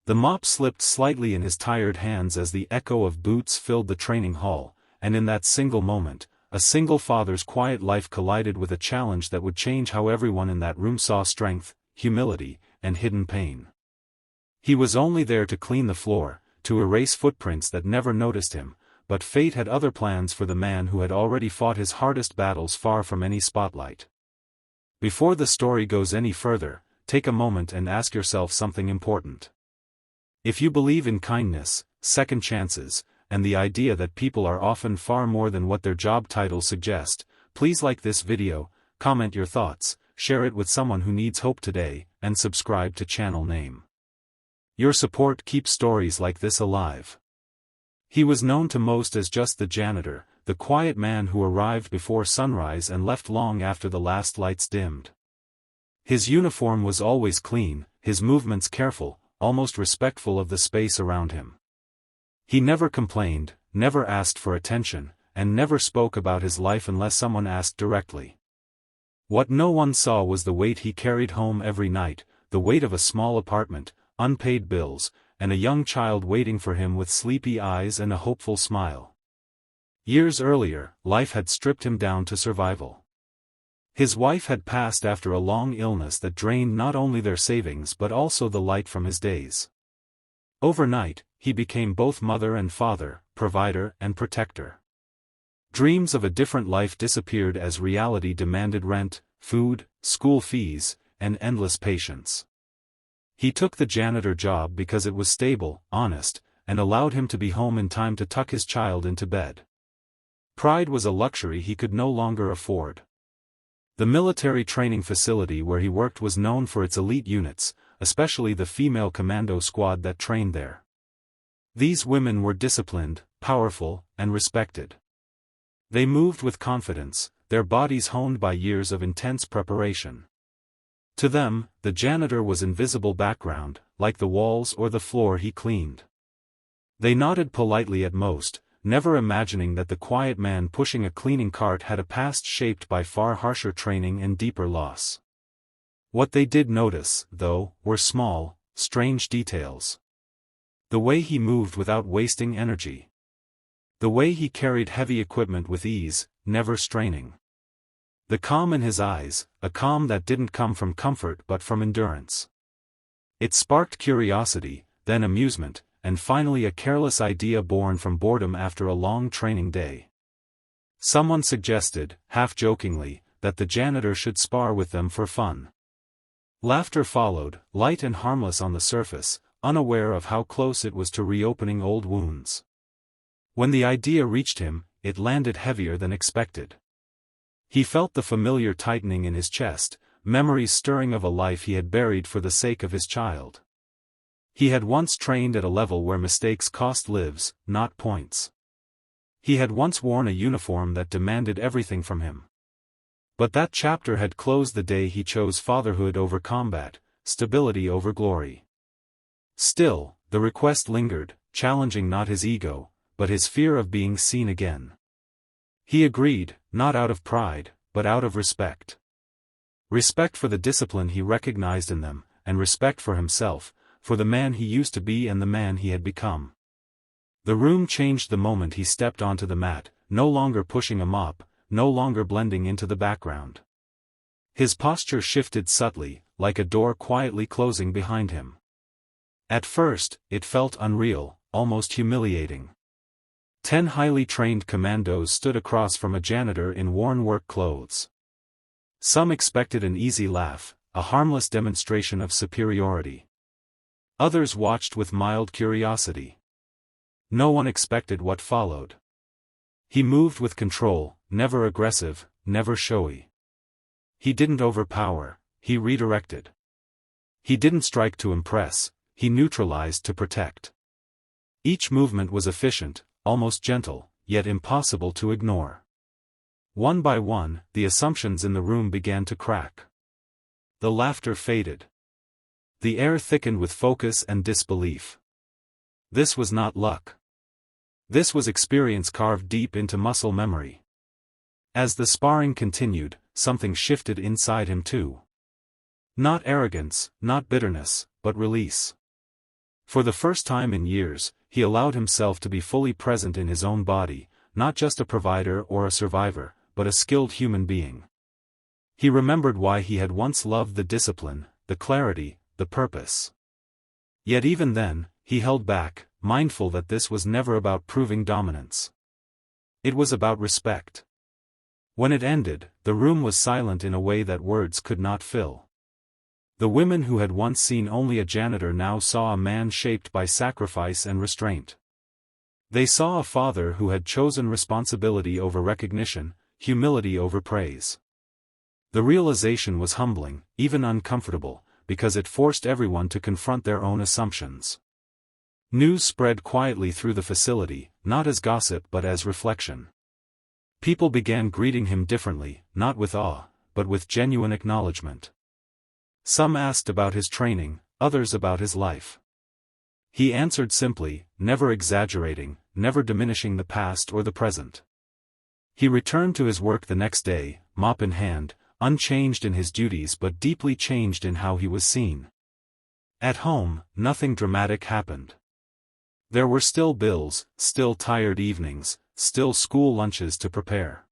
The mop slipped slightly in his tired hands as the echo of boots filled the training hall, and in that single moment, a single father's quiet life collided with a challenge that would change how everyone in that room saw strength, humility, and hidden pain. He was only there to clean the floor, to erase footprints that never noticed him, but fate had other plans for the man who had already fought his hardest battles far from any spotlight. Before the story goes any further, take a moment and ask yourself something important. If you believe in kindness, second chances, and the idea that people are often far more than what their job titles suggest, please like this video, comment your thoughts, share it with someone who needs hope today, and subscribe to channel name. Your support keeps stories like this alive. He was known to most as just the janitor, the quiet man who arrived before sunrise and left long after the last lights dimmed. His uniform was always clean, his movements careful, almost respectful of the space around him. He never complained, never asked for attention, and never spoke about his life unless someone asked directly. What no one saw was the weight he carried home every night, the weight of a small apartment, unpaid bills, and a young child waiting for him with sleepy eyes and a hopeful smile. Years earlier, life had stripped him down to survival. His wife had passed after a long illness that drained not only their savings but also the light from his days. Overnight, he became both mother and father, provider and protector. Dreams of a different life disappeared as reality demanded rent, food, school fees, and endless patience. He took the janitor job because it was stable, honest, and allowed him to be home in time to tuck his child into bed. Pride was a luxury he could no longer afford. The military training facility where he worked was known for its elite units, especially the female commando squad that trained there. These women were disciplined, powerful, and respected. They moved with confidence, their bodies honed by years of intense preparation. To them, the janitor was invisible background, like the walls or the floor he cleaned. They nodded politely at most, never imagining that the quiet man pushing a cleaning cart had a past shaped by far harsher training and deeper loss. What they did notice, though, were small, strange details. The way he moved without wasting energy. The way he carried heavy equipment with ease, never straining. The calm in his eyes, a calm that didn't come from comfort but from endurance. It sparked curiosity, then amusement, and finally a careless idea born from boredom after a long training day. Someone suggested, half-jokingly, that the janitor should spar with them for fun. Laughter followed, light and harmless on the surface, unaware of how close it was to reopening old wounds. When the idea reached him, it landed heavier than expected. He felt the familiar tightening in his chest, memories stirring of a life he had buried for the sake of his child. He had once trained at a level where mistakes cost lives, not points. He had once worn a uniform that demanded everything from him. But that chapter had closed the day he chose fatherhood over combat, stability over glory. Still, the request lingered, challenging not his ego, but his fear of being seen again. He agreed, not out of pride, but out of respect. Respect for the discipline he recognized in them, and respect for himself, for the man he used to be and the man he had become. The room changed the moment he stepped onto the mat, no longer pushing a mop, no longer blending into the background. His posture shifted subtly, like a door quietly closing behind him. At first, it felt unreal, almost humiliating. 10 highly trained commandos stood across from a janitor in worn work clothes. Some expected an easy laugh, a harmless demonstration of superiority. Others watched with mild curiosity. No one expected what followed. He moved with control, never aggressive, never showy. He didn't overpower, he redirected. He didn't strike to impress, he neutralized to protect. Each movement was efficient, almost gentle, yet impossible to ignore. One by one, the assumptions in the room began to crack. The laughter faded. The air thickened with focus and disbelief. This was not luck. This was experience carved deep into muscle memory. As the sparring continued, something shifted inside him too. Not arrogance, not bitterness, but release. For the first time in years, he allowed himself to be fully present in his own body, not just a provider or a survivor, but a skilled human being. He remembered why he had once loved the discipline, the clarity, the purpose. Yet even then, he held back, mindful that this was never about proving dominance. It was about respect. When it ended, the room was silent in a way that words could not fill. The women who had once seen only a janitor now saw a man shaped by sacrifice and restraint. They saw a father who had chosen responsibility over recognition, humility over praise. The realization was humbling, even uncomfortable, because it forced everyone to confront their own assumptions. News spread quietly through the facility, not as gossip but as reflection. People began greeting him differently, not with awe, but with genuine acknowledgement. Some asked about his training, others about his life. He answered simply, never exaggerating, never diminishing the past or the present. He returned to his work the next day, mop in hand, unchanged in his duties but deeply changed in how he was seen. At home, nothing dramatic happened. There were still bills, still tired evenings, still school lunches to prepare.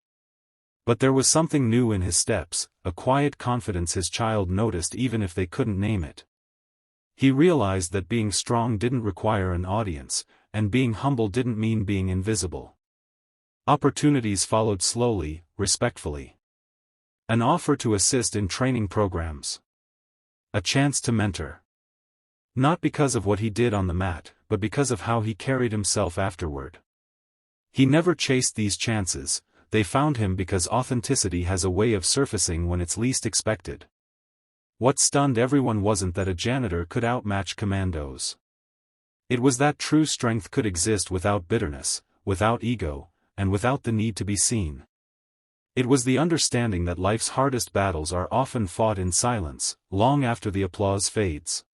But there was something new in his steps, a quiet confidence his child noticed even if they couldn't name it. He realized that being strong didn't require an audience, and being humble didn't mean being invisible. Opportunities followed slowly, respectfully. An offer to assist in training programs. A chance to mentor. Not because of what he did on the mat, but because of how he carried himself afterward. He never chased these chances. They found him because authenticity has a way of surfacing when it's least expected. What stunned everyone wasn't that a janitor could outmatch Commandos. It was that true strength could exist without bitterness, without ego, and without the need to be seen. It was the understanding that life's hardest battles are often fought in silence, long after the applause fades.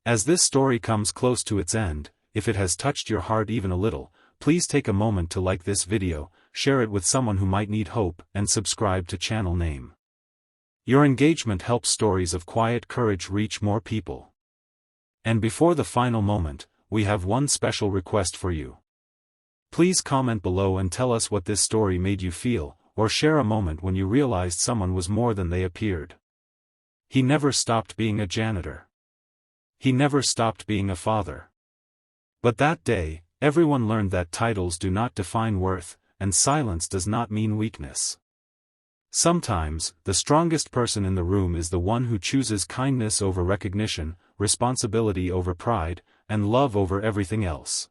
As this story comes close to its end, if it has touched your heart even a little, please take a moment to like this video, share it with someone who might need hope, and subscribe to channel name. Your engagement helps stories of quiet courage reach more people. And before the final moment, we have one special request for you. Please comment below and tell us what this story made you feel, or share a moment when you realized someone was more than they appeared. He never stopped being a janitor. He never stopped being a father. But that day, everyone learned that titles do not define worth, and silence does not mean weakness. Sometimes, the strongest person in the room is the one who chooses kindness over recognition, responsibility over pride, and love over everything else.